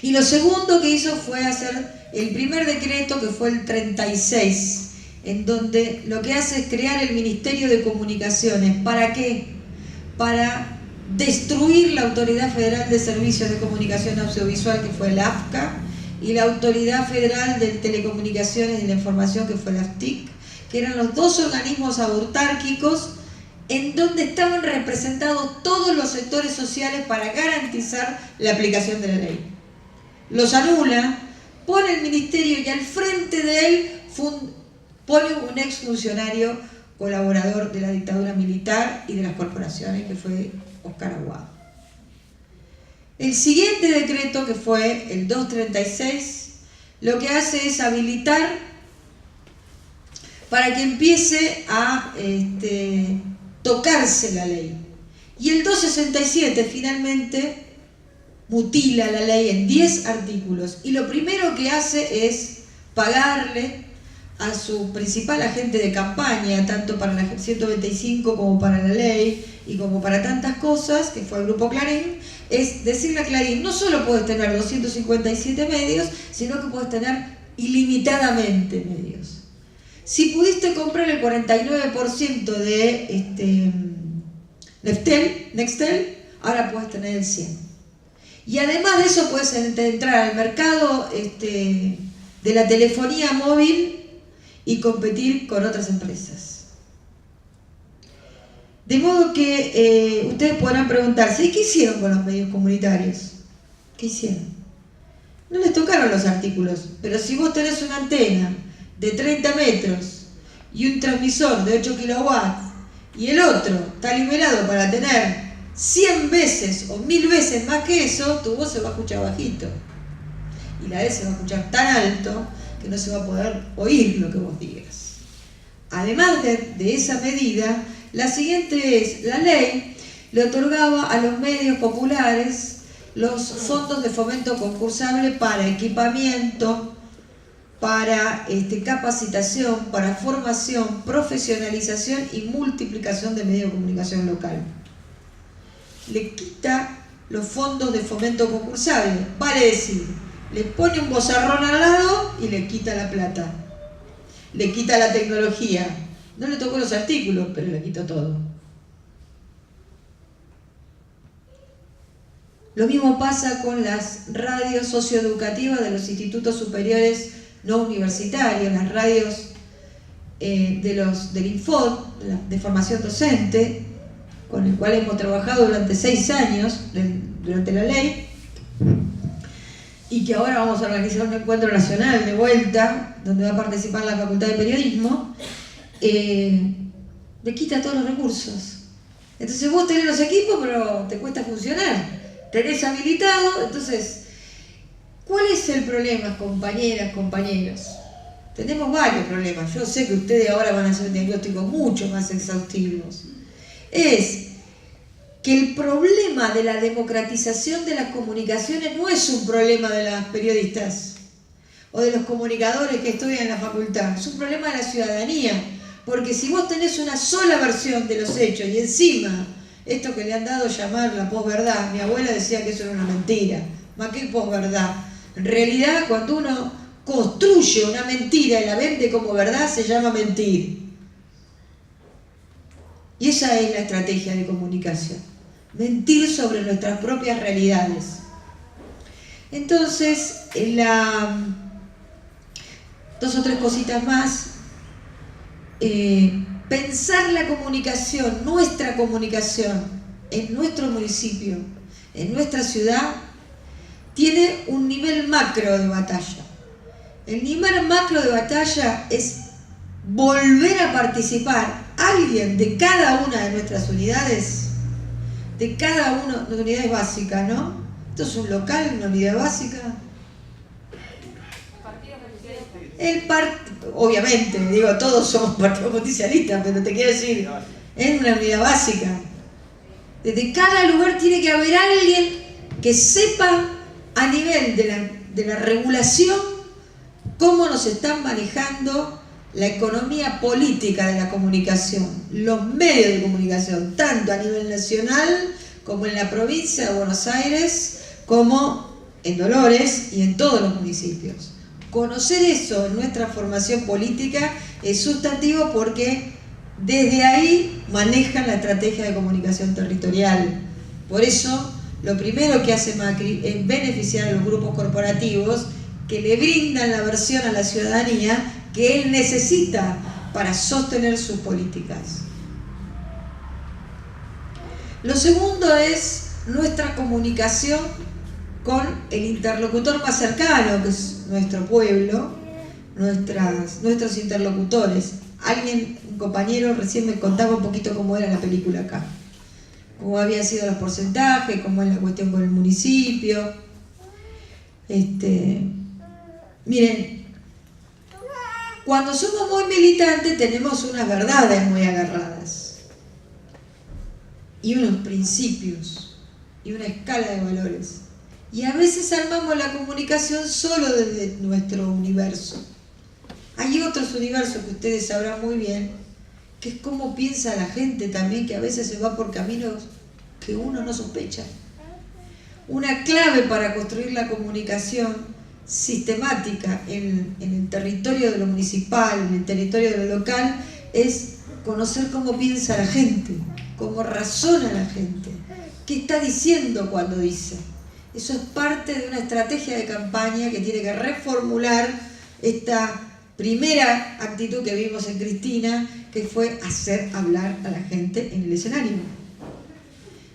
S2: Y lo segundo que hizo fue hacer el primer decreto, que fue el 36, en donde lo que hace es crear el Ministerio de Comunicaciones. ¿Para qué? Para destruir la Autoridad Federal de Servicios de Comunicación Audiovisual, que fue el AFCA, y la Autoridad Federal de Telecomunicaciones y la Información, que fue la AFTIC, que eran los dos organismos autárquicos en donde estaban representados todos los sectores sociales para garantizar la aplicación de la ley. Los anula, pone el ministerio y al frente de él pone un exfuncionario colaborador de la dictadura militar y de las corporaciones, que fue Oscar Aguado. El siguiente decreto, que fue el 236, lo que hace es habilitar para que empiece a tocarse la ley. Y el 267 finalmente mutila la ley en 10 artículos y lo primero que hace es pagarle a su principal agente de campaña, tanto para la 125 como para la ley y como para tantas cosas, que fue el Grupo Clarín, es decirle a Clarín: no solo puedes tener 257 medios, sino que puedes tener ilimitadamente medios. Si pudiste comprar el 49% de Nextel, ahora puedes tener el 100%. Y además de eso puedes entrar al mercado de la telefonía móvil y competir con otras empresas. De modo que ustedes podrán preguntarse: ¿y qué hicieron con los medios comunitarios? ¿Qué hicieron? No les tocaron los artículos, pero si vos tenés una antena de 30 metros y un transmisor de 8 kilowatts y el otro está liberado para tener 100 veces o 1000 veces más que eso, tu voz se va a escuchar bajito y la de él se va a escuchar tan alto que no se va a poder oír lo que vos digas. Además de esa medida, la siguiente es: la ley le otorgaba a los medios populares los fondos de fomento concursable para equipamiento, para capacitación, para formación, profesionalización y multiplicación de medios de comunicación local. Le quita los fondos de fomento concursable, vale decir, le pone un bozarrón al lado y le quita la plata, le quita la tecnología. No le tocó los artículos, pero le quitó todo. Lo mismo pasa con las radios socioeducativas de los institutos superiores no universitarios, las radios del Infod, de formación docente, con el cual hemos trabajado durante 6 años, durante la ley, y que ahora vamos a organizar un encuentro nacional de vuelta, donde va a participar la Facultad de Periodismo. Le quita todos los recursos. Entonces vos tenés los equipos, pero te cuesta funcionar. Tenés habilitado, entonces, ¿cuál es el problema, compañeras, compañeros? Tenemos varios problemas. Yo sé que ustedes ahora van a hacer diagnósticos mucho más exhaustivos. Es que el problema de la democratización de las comunicaciones no es un problema de las periodistas o de los comunicadores que estudian en la facultad, es un problema de la ciudadanía, porque si vos tenés una sola versión de los hechos y encima esto que le han dado llamar la posverdad, mi abuela decía que eso era una mentira, ¿más qué posverdad? En realidad, cuando uno construye una mentira y la vende como verdad, se llama mentir. Y esa es la estrategia de comunicación, mentir sobre nuestras propias realidades. Entonces, dos o tres cositas más. Pensar la comunicación, nuestra comunicación, en nuestro municipio, en nuestra ciudad, tiene un nivel macro de batalla. El nivel macro de batalla es volver a participar alguien de cada una de nuestras unidades, de cada una de las unidades básicas, ¿no? Esto es un local, una unidad básica. Obviamente, digo, todos somos partidos justicialistas, pero te quiero decir, en una unidad básica. Desde cada lugar tiene que haber alguien que sepa a nivel de la regulación cómo nos están manejando la economía política de la comunicación, los medios de comunicación, tanto a nivel nacional como en la provincia de Buenos Aires, como en Dolores y en todos los municipios. conocer eso en nuestra formación política es sustantivo porque desde ahí manejan la estrategia de comunicación territorial. Por eso, lo primero que hace Macri es beneficiar a los grupos corporativos que le brindan la versión a la ciudadanía que él necesita para sostener sus políticas. Lo segundo es nuestra comunicación con el interlocutor más cercano, que es nuestro pueblo, nuestros interlocutores. Un compañero recién me contaba un poquito cómo era la película acá, cómo habían sido los porcentajes, cómo es la cuestión con el municipio. Miren, cuando somos muy militantes tenemos unas verdades muy agarradas y unos principios y una escala de valores. Y a veces armamos la comunicación solo desde nuestro universo. Hay otros universos que ustedes sabrán muy bien, que es cómo piensa la gente también, que a veces se va por caminos que uno no sospecha. Una clave para construir la comunicación sistemática en el territorio de lo municipal, en el territorio de lo local, es conocer cómo piensa la gente, cómo razona la gente, qué está diciendo cuando dice. Eso es parte de una estrategia de campaña que tiene que reformular esta primera actitud que vimos en Cristina, que fue hacer hablar a la gente en el escenario.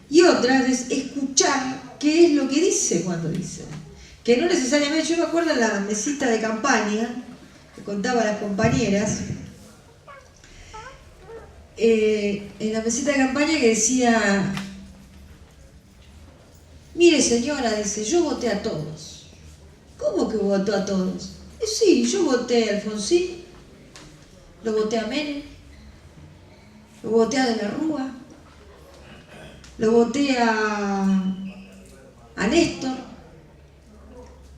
S2: Y otra es escuchar qué es lo que dice cuando dice. Que no necesariamente, yo me acuerdo en la mesita de campaña, que contaba a las compañeras, en la mesita de campaña que decía: mire señora, dice, yo voté a todos. ¿Cómo que votó a todos? Sí, yo voté a Alfonsín, lo voté a Menem, lo voté a De la Rúa, lo voté a Néstor,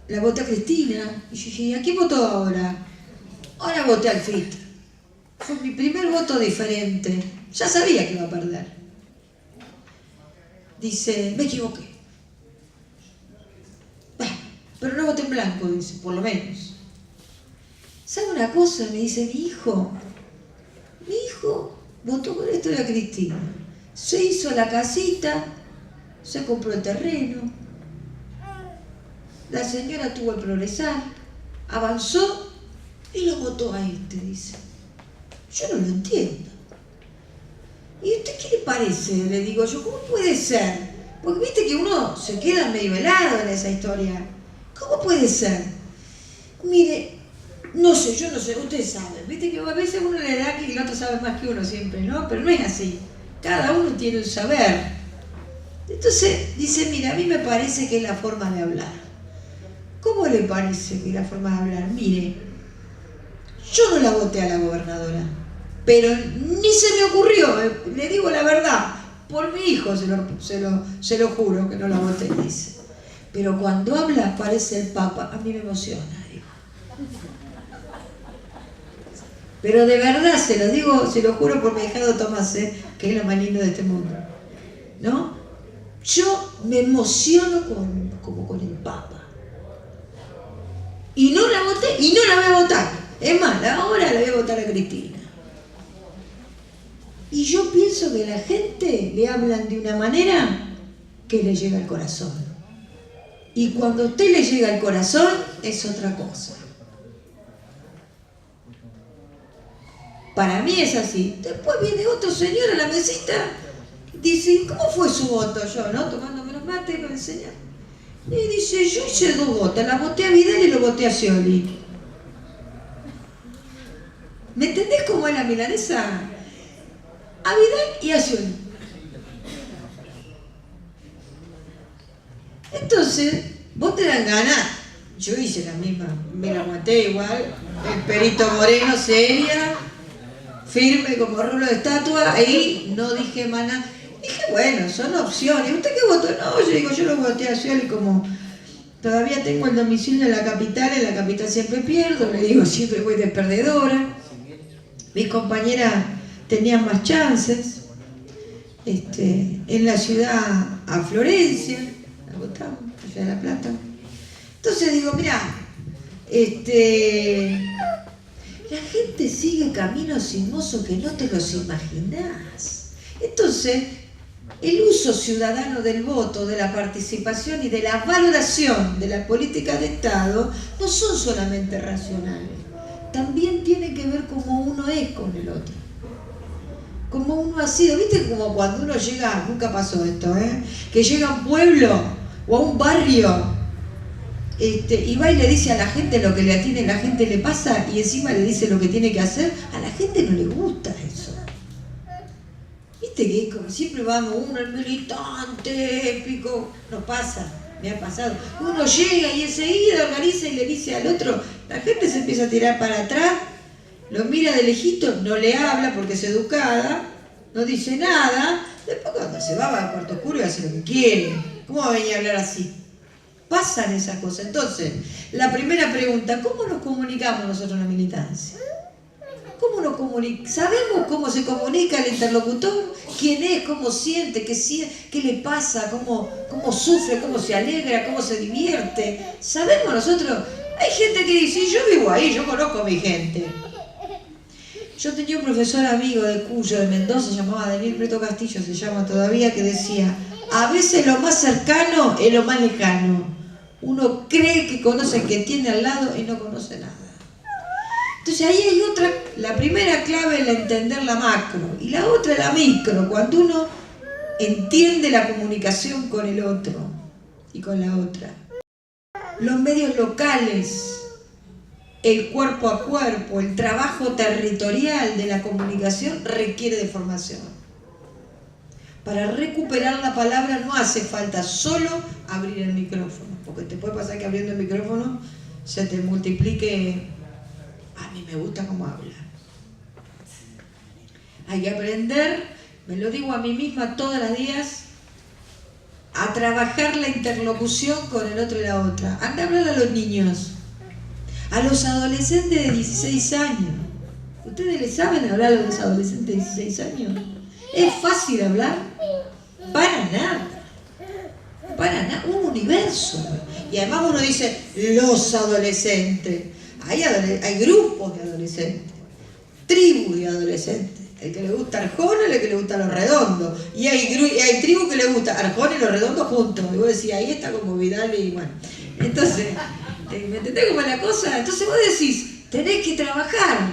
S2: la voté a Cristina. Y yo dije, ¿a quién votó ahora? Ahora voté al FIT. Fue mi primer voto diferente. Ya sabía que iba a perder. Dice, me equivoqué. Bueno, pero no voté en blanco, dice, por lo menos. ¿Sabe una cosa? Me dice mi hijo votó con esto de la Cristina. Se hizo la casita, se compró el terreno, la señora tuvo que progresar, avanzó y lo votó a este, dice. Yo no lo entiendo. ¿Y a usted qué le parece? Le digo yo, ¿cómo puede ser? Porque viste que uno se queda medio helado en esa historia. ¿Cómo puede ser? Mire, no sé, yo no sé, ustedes saben, viste que a veces uno le da que el otro sabe más que uno siempre, ¿no? Pero no es así, cada uno tiene un saber. Entonces dice, mira, a mí me parece que es la forma de hablar. ¿Cómo le parece que es la forma de hablar? Mire, yo no la voté a la gobernadora, pero ni se me ocurrió, le digo la verdad, por mi hijo se lo juro que no la voté, dice. Pero cuando habla parece el Papa, a mí me emociona, digo. Pero de verdad se lo digo, se lo juro por mi hijado Tomás, que es lo más lindo de este mundo, ¿no? Yo me emociono como con el Papa. Y no la voté, y no la voy a votar. Es más, ahora la voy a votar a Cristina. Y yo pienso que la gente le hablan de una manera que le llega al corazón. Y cuando a usted le llega al corazón, es otra cosa. Para mí es así. Después viene otro señor a la mesita, dice, ¿cómo fue su voto? Yo, ¿no? Tomándome los mates para enseñar. Y dice, yo hice 2 votos, la voté a Vidal y lo voté a Scioli. ¿Me entendés cómo es la milanesa? A Vidal y a Scioli. Entonces, vos te dan ganas. Yo hice la misma, me la aguanté igual. El Perito Moreno, seria, firme como rulo de estatua. Ahí no dije más nada. Dije, bueno, son opciones. ¿Usted qué votó? No, yo digo, yo lo voté a Scioli como todavía tengo el domicilio en la capital siempre pierdo, le digo, siempre voy de perdedora. Mis compañeras tenían más chances. En la ciudad, a Florencia, la votamos, allá de La Plata. Entonces digo, mirá,
S3: La gente sigue caminos sinuosos que no te los imaginás. Entonces, el uso ciudadano del voto, de la participación y de la valoración de las políticas de Estado no son solamente racionales. También tiene que ver cómo uno es con el otro. Cómo uno ha sido. ¿Viste? Como cuando uno llega, nunca pasó esto, que llega a un pueblo o a un barrio y va y le dice a la gente lo que le atiende, la gente le pasa y encima le dice lo que tiene que hacer. A la gente no le gusta eso. Viste que es como siempre vamos, uno el militante épico, nos pasa, me ha pasado. Uno llega y enseguida organiza y le dice al otro, la gente se empieza a tirar para atrás, lo mira de lejito, no le habla porque es educada, no dice nada, después cuando se va al cuarto oscuro y hace lo que quiere. ¿Cómo va a venir a hablar así? Pasan esas cosas. Entonces, la primera pregunta, ¿cómo nos comunicamos nosotros en la militancia? ¿Cómo nos comunicamos? ¿Sabemos cómo se comunica el interlocutor? ¿Quién es? ¿Cómo siente? ¿Qué le pasa? ¿Cómo sufre? ¿Cómo se alegra? ¿Cómo se divierte? ¿Sabemos nosotros? Hay gente que dice, yo vivo ahí, yo conozco a mi gente. Yo tenía un profesor amigo de Cuyo, de Mendoza, se llamaba Daniel Preto Castillo, se llama todavía, que decía, a veces lo más cercano es lo más lejano. Uno cree que conoce que tiene al lado y no conoce nada. Entonces ahí hay otra, la primera clave es entender la macro y la otra es la micro, cuando uno entiende la comunicación con el otro y con la otra. Los medios locales, el cuerpo a cuerpo, el trabajo territorial de la comunicación requiere de formación. Para recuperar la palabra no hace falta solo abrir el micrófono, porque te puede pasar que abriendo el micrófono se te multiplique. A mí me gusta cómo habla. Hay que aprender, me lo digo a mí misma todos los días, a trabajar la interlocución con el otro y la otra. Anda a hablar a los niños, a los adolescentes de 16 años. ¿Ustedes le saben hablar a los adolescentes de 16 años? ¿Es fácil hablar? Para nada. Para nada. Un universo. Y además uno dice, los adolescentes. Hay grupos de adolescentes, tribus de adolescentes. El que le gusta Arjona, el que le gusta Los Redondos. Y hay tribus que le gusta Arjona y Los Redondos juntos. Y vos decís, ahí está como Vidal y bueno. Entonces, ¿me entendés cómo es la cosa? Entonces vos decís, tenés que trabajar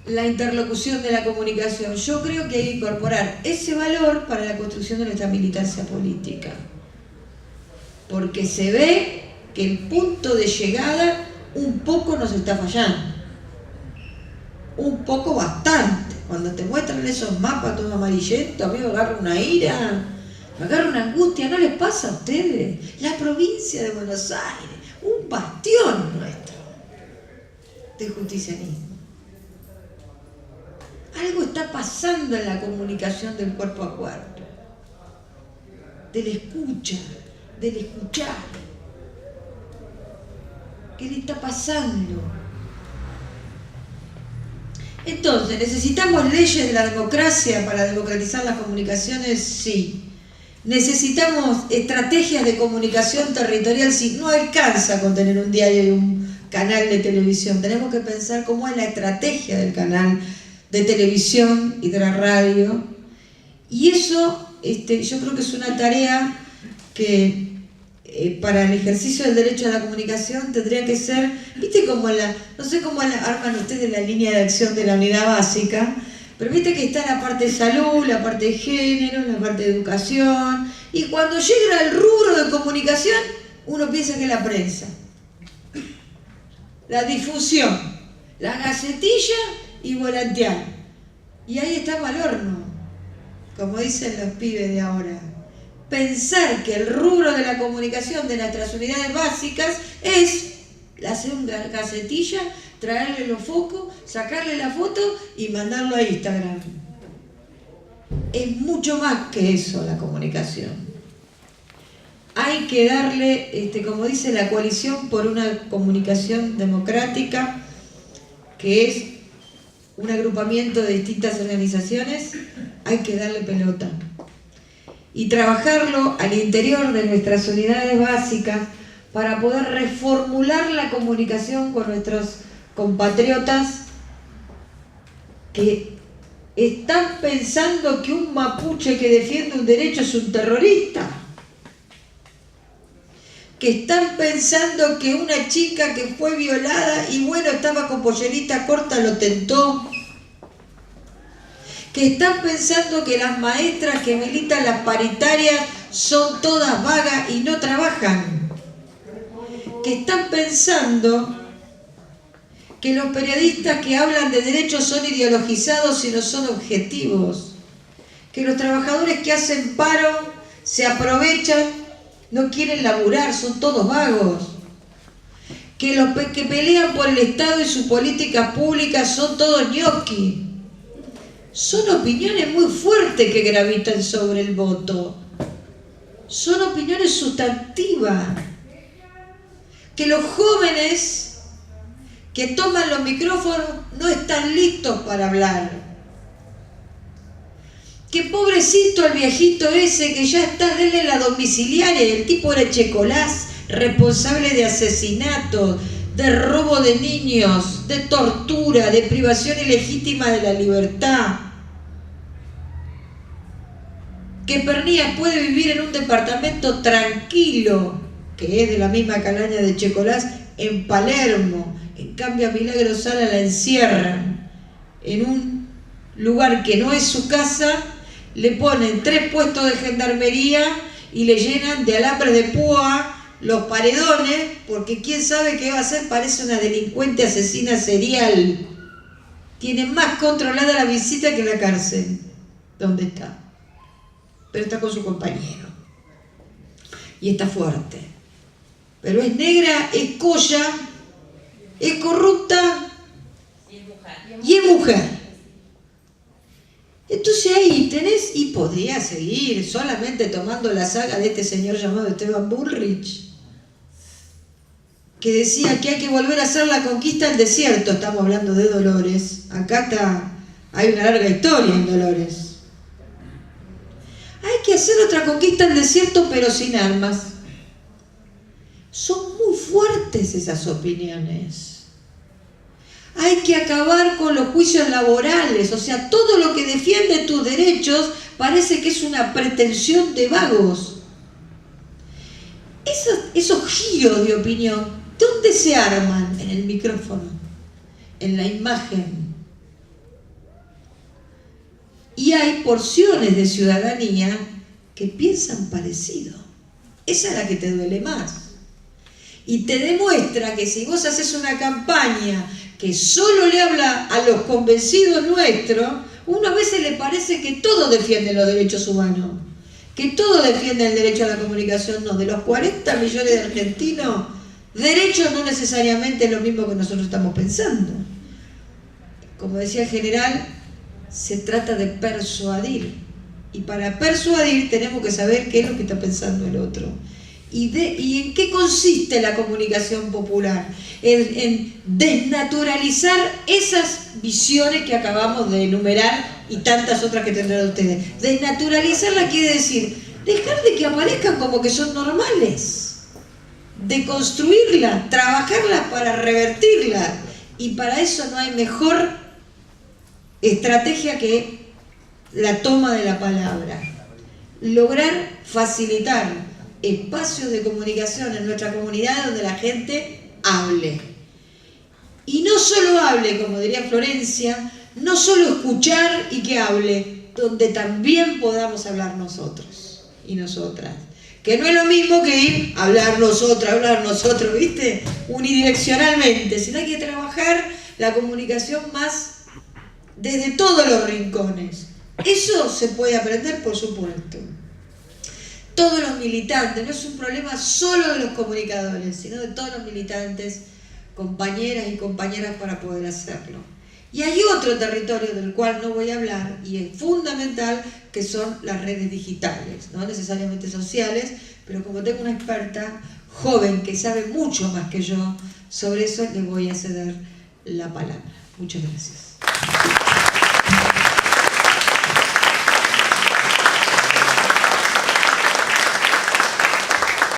S3: la interlocución de la comunicación. Yo creo que hay que incorporar ese valor para la construcción de nuestra militancia política. Porque se ve que el punto de llegada un poco nos está fallando. Un poco bastante. Cuando te muestran esos mapas todos amarillentos, a mí me agarra una ira, me agarra una angustia. ¿No les pasa a ustedes? La provincia de Buenos Aires, un bastión nuestro de justicianismo. Algo está pasando en la comunicación del cuerpo a cuerpo, de la escucha, del escuchar. ¿Qué le está pasando? Entonces, ¿necesitamos leyes de la democracia para democratizar las comunicaciones? Sí. ¿Necesitamos estrategias de comunicación territorial? Sí. No alcanza con tener un diario y un canal de televisión. Tenemos que pensar cómo es la estrategia del canal de televisión y de la radio. Y eso, yo creo que es una tarea que para el ejercicio del derecho a la comunicación tendría que ser, viste como no sé cómo arman ustedes la línea de acción de la unidad básica, pero viste que está la parte de salud, la parte de género, la parte de educación, y cuando llega al rubro de comunicación, uno piensa que es la prensa, la difusión, la gacetilla y volantear. Y ahí estamos al horno, como dicen los pibes de ahora. Pensar que el rubro de la comunicación de nuestras unidades básicas es hacer una gacetilla, traerle los focos, sacarle la foto y mandarlo a Instagram. Es mucho más que eso la comunicación. Hay que darle, como dice la coalición por una comunicación democrática, que es un agrupamiento de distintas organizaciones, hay que darle pelota. Y trabajarlo al interior de nuestras unidades básicas para poder reformular la comunicación con nuestros compatriotas que están pensando que un mapuche que defiende un derecho es un terrorista, que están pensando que una chica que fue violada y bueno, estaba con pollerita corta, lo tentó, que están pensando que las maestras que militan las paritarias son todas vagas y no trabajan, que están pensando que los periodistas que hablan de derechos son ideologizados y no son objetivos, que los trabajadores que hacen paro se aprovechan, no quieren laburar, son todos vagos, que los que pelean por el Estado y sus políticas públicas son todos ñoquis. Son opiniones muy fuertes que gravitan sobre el voto, son opiniones sustantivas, que los jóvenes que toman los micrófonos no están listos para hablar. Que pobrecito el viejito ese que ya está, denle la domiciliaria, el tipo era Checolás, responsable de asesinatos, de robo de niños, de tortura, de privación ilegítima de la libertad. Que Pernía puede vivir en un departamento tranquilo, que es de la misma calaña de Checolás, en Palermo. En cambio a Milagro Sala la encierran en un lugar que no es su casa, le ponen 3 puestos de gendarmería y le llenan de alambres de púa los paredones, porque quién sabe qué va a hacer, parece una delincuente asesina serial. Tiene más controlada la visita que la cárcel, donde está. Pero está con su compañero. Y está fuerte. Pero es negra, es colla, es corrupta y es mujer. Entonces ahí tenés, y podría seguir solamente tomando la saga de este señor llamado Esteban Bullrich, que decía que hay que volver a hacer la conquista del desierto. Estamos hablando de Dolores. Acá hay una larga historia en Dolores. Hay que hacer otra conquista del desierto, pero sin armas. Son muy fuertes esas opiniones. Hay que acabar con los juicios laborales, o sea, todo lo que defiende tus derechos parece que es una pretensión de vagos. Esos giros de opinión, ¿dónde se arman? En el micrófono, en la imagen. Y hay porciones de ciudadanía que piensan parecido. Esa es la que te duele más. Y te demuestra que si vos haces una campaña que solo le habla a los convencidos nuestros, uno a veces le parece que todos defienden los derechos humanos, que todos defienden el derecho a la comunicación. No, de los 40 millones de argentinos, derechos no necesariamente es lo mismo que nosotros estamos pensando. Como decía el general, se trata de persuadir. Y para persuadir tenemos que saber qué es lo que está pensando el otro. ¿Y en qué consiste la comunicación popular? En desnaturalizar esas visiones que acabamos de enumerar y tantas otras que tendrán ustedes. Desnaturalizarla quiere decir dejar de que aparezcan como que son normales, de construirla, trabajarla para revertirla. Y para eso no hay mejor estrategia que la toma de la palabra. Lograr facilitar espacios de comunicación en nuestra comunidad donde la gente hable. Y no solo hable, como diría Florencia, no solo escuchar y que hable, donde también podamos hablar nosotros y nosotras. Que no es lo mismo que ir a hablar nosotros, ¿viste? Unidireccionalmente, sino hay que trabajar la comunicación más desde todos los rincones. Eso se puede aprender, por supuesto. Todos los militantes, no es un problema solo de los comunicadores, sino de todos los militantes, compañeras y compañeras para poder hacerlo. Y hay otro territorio del cual no voy a hablar, y es fundamental, que son las redes digitales, no necesariamente sociales, pero como tengo una experta joven que sabe mucho más que yo sobre eso, le voy a ceder la palabra. Muchas gracias.